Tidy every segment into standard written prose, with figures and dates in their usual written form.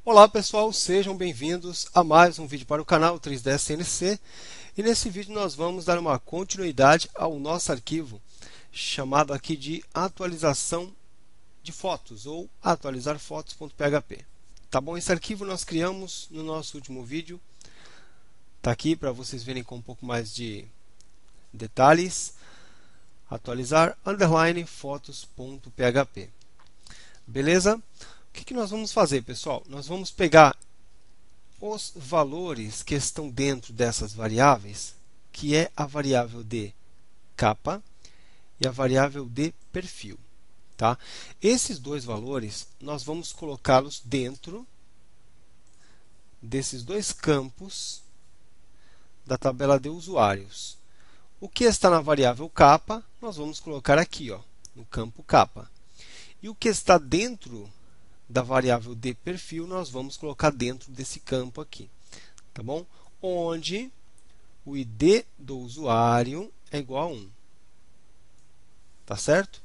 Olá pessoal, sejam bem-vindos a mais um vídeo para o canal 3ds CNC e nesse vídeo nós vamos dar uma continuidade ao nosso arquivo chamado aqui de atualização de fotos ou atualizar fotos.php. Tá bom? Esse arquivo nós criamos no nosso último vídeo, tá aqui para vocês verem com um pouco mais de detalhes. Atualizar underline fotos.php. Beleza? O que nós vamos fazer, pessoal? Nós vamos pegar os valores que estão dentro dessas variáveis, que é a variável de capa e a variável de perfil. Tá? Esses dois valores, nós vamos colocá-los dentro desses dois campos da tabela de usuários. O que está na variável capa, nós vamos colocar aqui, ó, no campo capa. E o que está dentro da variável de perfil, nós vamos colocar dentro desse campo aqui, tá bom? Onde o ID do usuário é igual a 1. Tá certo?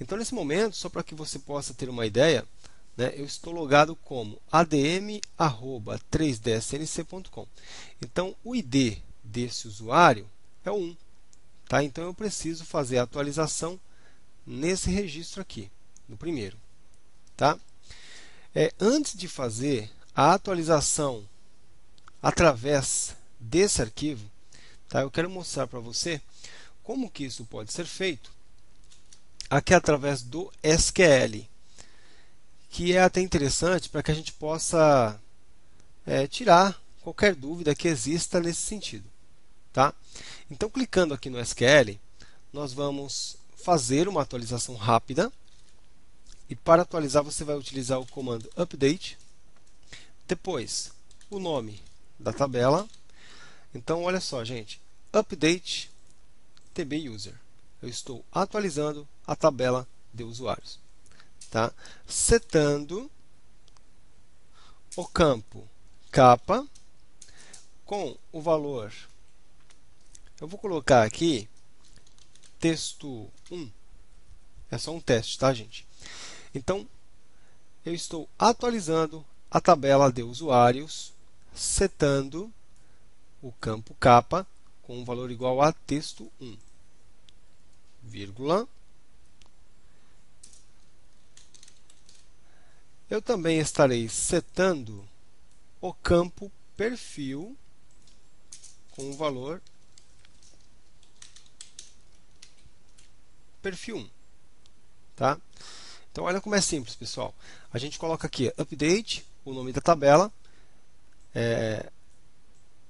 Então, nesse momento, só para que você possa ter uma ideia, né, eu estou logado como adm@3dscnc.com. Então, o ID desse usuário é o 1. Tá? Então, eu preciso fazer a atualização nesse registro aqui, no primeiro. Tá? Antes de fazer a atualização através desse arquivo, tá? Eu quero mostrar para você como que isso pode ser feito aqui através do SQL, que é até interessante para que a gente possa tirar qualquer dúvida que exista nesse sentido. Tá? Então, clicando aqui no SQL, nós vamos fazer uma atualização rápida. E para atualizar, você vai utilizar o comando update, depois o nome da tabela. Então, olha só, gente, update tbuser. Eu estou atualizando a tabela de usuários. Tá? Setando o campo capa com o valor. Eu vou colocar aqui texto 1. É só um teste, tá, gente? Então, eu estou atualizando a tabela de usuários, setando o campo capa com um valor igual a texto 1, vírgula. Eu também estarei setando o campo perfil com o valor perfil 1. Tá? Então, olha como é simples, pessoal. A gente coloca aqui update, o nome da tabela,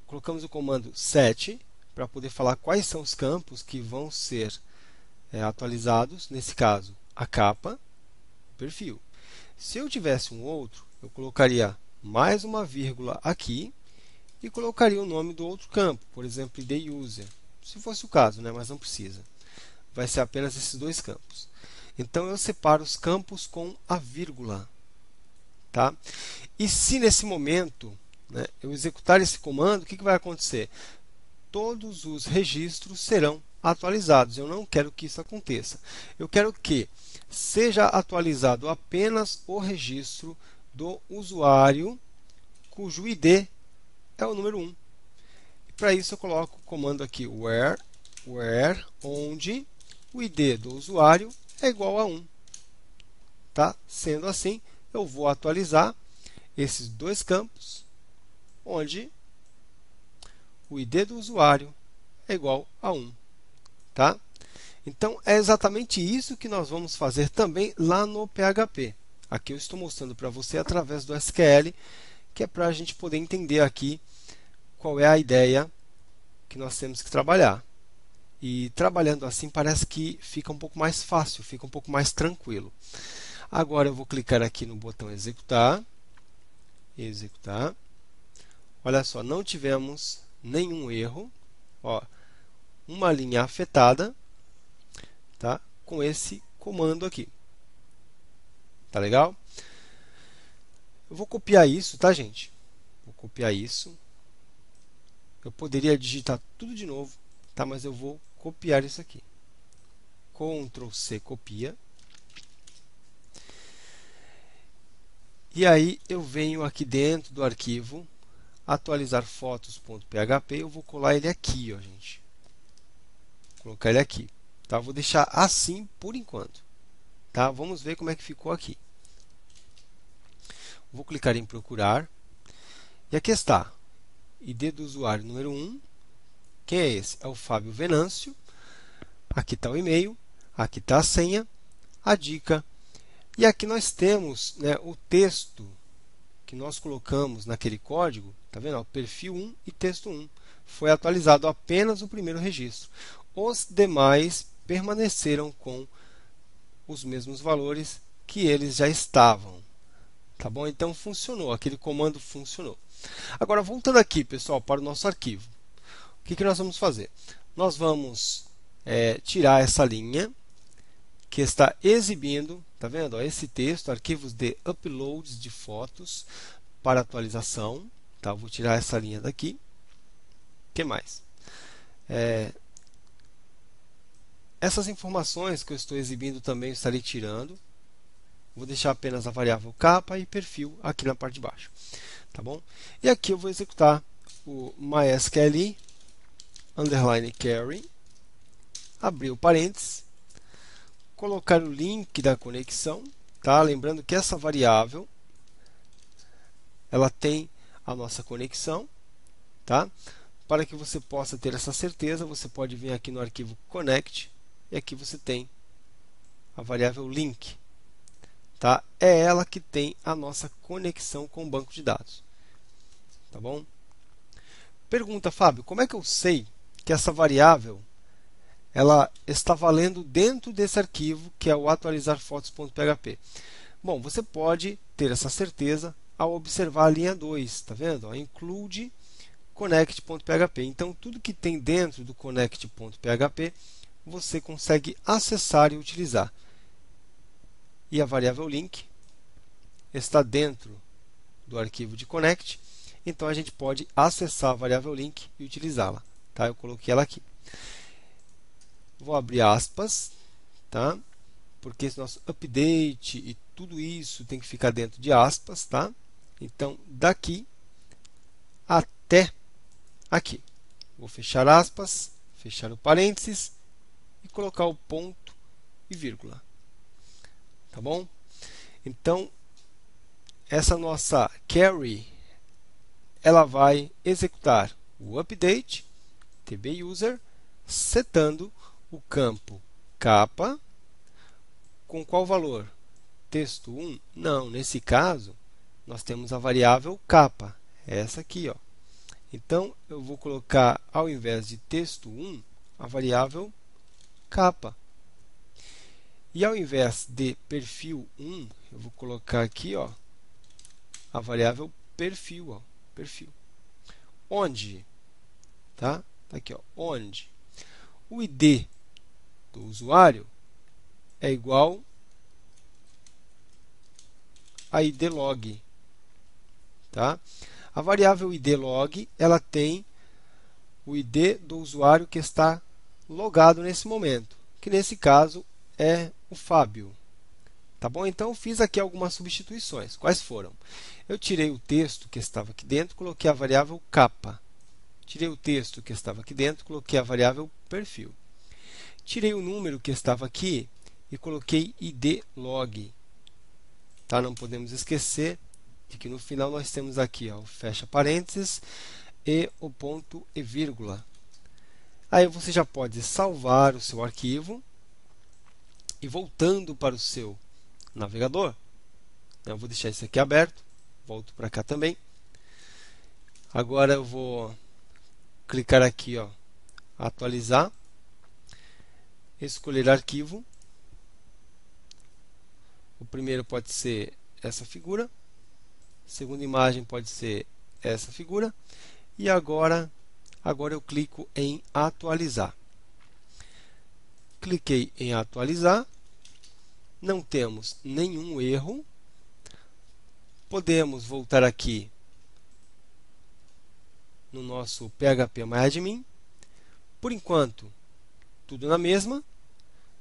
colocamos o comando set para poder falar quais são os campos que vão ser atualizados, nesse caso, a capa, o perfil. Se eu tivesse um outro, eu colocaria mais uma vírgula aqui e colocaria o nome do outro campo, por exemplo, ID user, se fosse o caso, né? Mas não precisa. Vai ser apenas esses dois campos. Então, eu separo os campos com a vírgula. Tá? E se nesse momento, né, eu executar esse comando, o que vai acontecer? Todos os registros serão atualizados. Eu não quero que isso aconteça. Eu quero que seja atualizado apenas o registro do usuário cujo ID é o número 1. E para isso eu coloco o comando aqui where onde o ID do usuário é igual a 1. Tá? Sendo assim, eu vou atualizar esses dois campos, onde o ID do usuário é igual a 1. Tá? Então, é exatamente isso que nós vamos fazer também lá no PHP. Aqui eu estou mostrando para você através do SQL, que é para a gente poder entender aqui qual é a ideia que nós temos que trabalhar. E trabalhando assim parece que fica um pouco mais fácil, fica um pouco mais tranquilo. Agora eu vou clicar aqui no botão executar. Executar. Olha só, não tivemos nenhum erro. Ó, uma linha afetada, tá? Com esse comando aqui. Tá legal? Eu vou copiar isso, tá, gente? Vou copiar isso. Eu poderia digitar tudo de novo, tá? Mas eu vou copiar isso aqui. Ctrl+C, copia. E aí eu venho aqui dentro do arquivo atualizar fotos.php, eu vou colar ele aqui, ó, gente. Vou colocar ele aqui, tá? Vou deixar assim por enquanto, tá? Vamos ver como é que ficou aqui. Vou clicar em procurar e aqui está, ID do usuário número 1. Quem é esse? É o Fábio Venâncio. Aqui está o e-mail, aqui está a senha, a dica. E aqui nós temos, né, o texto que nós colocamos naquele código. Está vendo? Ó, perfil 1 e texto 1. Foi atualizado apenas o primeiro registro. Os demais permaneceram com os mesmos valores que eles já estavam. Tá bom? Então funcionou, aquele comando funcionou. Agora, voltando aqui, pessoal, para o nosso arquivo. O que nós vamos fazer? Nós vamos tirar essa linha que está exibindo, tá vendo? Ó, esse texto, arquivos de uploads de fotos para atualização. Tá? Vou tirar essa linha daqui. O que mais? Essas informações que eu estou exibindo também eu estarei tirando. Vou deixar apenas a variável capa e perfil aqui na parte de baixo. Tá bom? E aqui eu vou executar o MySQL underline query, abrir o parênteses, colocar o link da conexão, tá? Lembrando que essa variável ela tem a nossa conexão, tá? Para que você possa ter essa certeza, você pode vir aqui no arquivo connect e aqui você tem a variável link, tá? É ela que tem a nossa conexão com o banco de dados, tá bom? Pergunta, Fábio, como é que eu sei que essa variável ela está valendo dentro desse arquivo que é o atualizar fotos.php? Bom, você pode ter essa certeza ao observar a linha 2, tá vendo? Include connect.php. Então, tudo que tem dentro do connect.php você consegue acessar e utilizar. E a variável link está dentro do arquivo de connect, então a gente pode acessar a variável link e utilizá-la. Tá? Eu coloquei ela aqui. Vou abrir aspas, tá? Porque esse nosso update e tudo isso tem que ficar dentro de aspas, tá? Então, daqui até aqui. Vou fechar aspas, fechar o parênteses e colocar o ponto e vírgula. Tá bom? Então, essa nossa query, ela vai executar o update tbuser, setando o campo capa com qual valor? Texto 1? Não, nesse caso, nós temos a variável capa, essa aqui, ó. Então, eu vou colocar, ao invés de texto 1, a variável capa. E ao invés de perfil 1, eu vou colocar aqui, ó, a variável perfil, ó, perfil. Onde? Tá? Tá aqui, ó, onde o ID do usuário é igual a id log, tá? A variável id log, ela tem o ID do usuário que está logado nesse momento, que nesse caso é o Fábio. Tá bom? Então, eu fiz aqui algumas substituições. Quais foram? Eu tirei o texto que estava aqui dentro, coloquei a variável capa. Tirei o texto que estava aqui dentro, coloquei a variável perfil. Tirei o número que estava aqui e coloquei id log. Tá? Não podemos esquecer de que no final nós temos aqui, ó, fecha parênteses e o ponto e vírgula. Aí você já pode salvar o seu arquivo e voltando para o seu navegador, eu vou deixar isso aqui aberto, volto para cá também. Agora eu vou clicar aqui, ó, atualizar, escolher arquivo. O primeiro pode ser essa figura, a segunda imagem pode ser essa figura, e agora eu clico em atualizar. Cliquei em atualizar, não temos nenhum erro. Podemos voltar aqui no nosso phpMyAdmin. Por enquanto, tudo na mesma,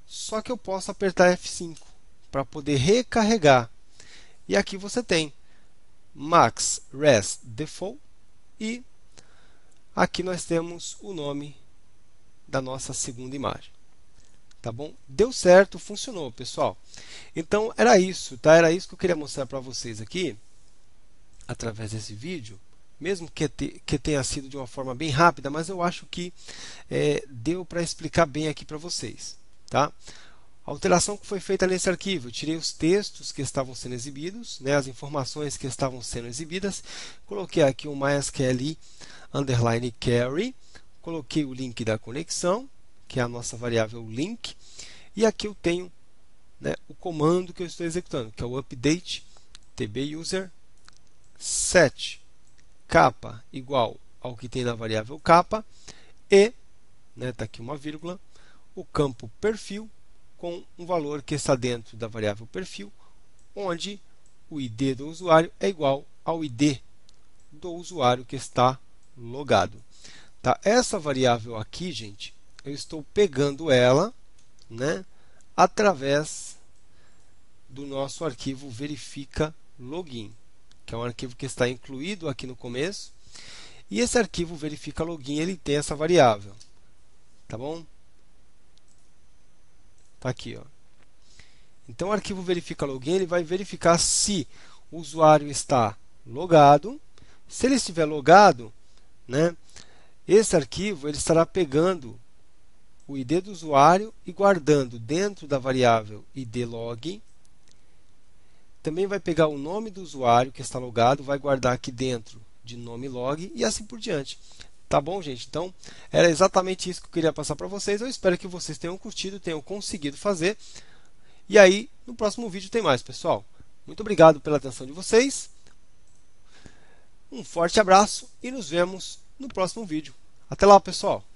só que eu posso apertar F5 para poder recarregar. E aqui você tem max res default e aqui nós temos o nome da nossa segunda imagem. Tá bom? Deu certo, funcionou, pessoal. Então era isso, tá? Era isso que eu queria mostrar para vocês aqui através desse vídeo, mesmo que tenha sido de uma forma bem rápida, mas eu acho que deu para explicar bem aqui para vocês, tá? A alteração que foi feita nesse arquivo, eu tirei os textos que estavam sendo exibidos, né, as informações que estavam sendo exibidas, coloquei aqui o MySQL underline carry, coloquei o link da conexão, que é a nossa variável link, e aqui eu tenho, né, o comando que eu estou executando, que é o update tbuser set capa igual ao que tem na variável capa e, né, tá aqui uma vírgula, o campo perfil com um valor que está dentro da variável perfil, onde o ID do usuário é igual ao ID do usuário que está logado. Tá? Essa variável aqui, gente, eu estou pegando ela, né, através do nosso arquivo verifica login, que é um arquivo que está incluído aqui no começo. E esse arquivo verifica login, ele tem essa variável, tá bom? Tá aqui, ó. Então o arquivo verifica login, ele vai verificar se o usuário está logado. Se ele estiver logado, né, esse arquivo ele estará pegando o ID do usuário e guardando dentro da variável idlog. Também vai pegar o nome do usuário que está logado, vai guardar aqui dentro de nome log e assim por diante. Tá bom, gente? Então, era exatamente isso que eu queria passar para vocês. Eu espero que vocês tenham curtido, tenham conseguido fazer. E aí, no próximo vídeo tem mais, pessoal. Muito obrigado pela atenção de vocês. Um forte abraço e nos vemos no próximo vídeo. Até lá, pessoal!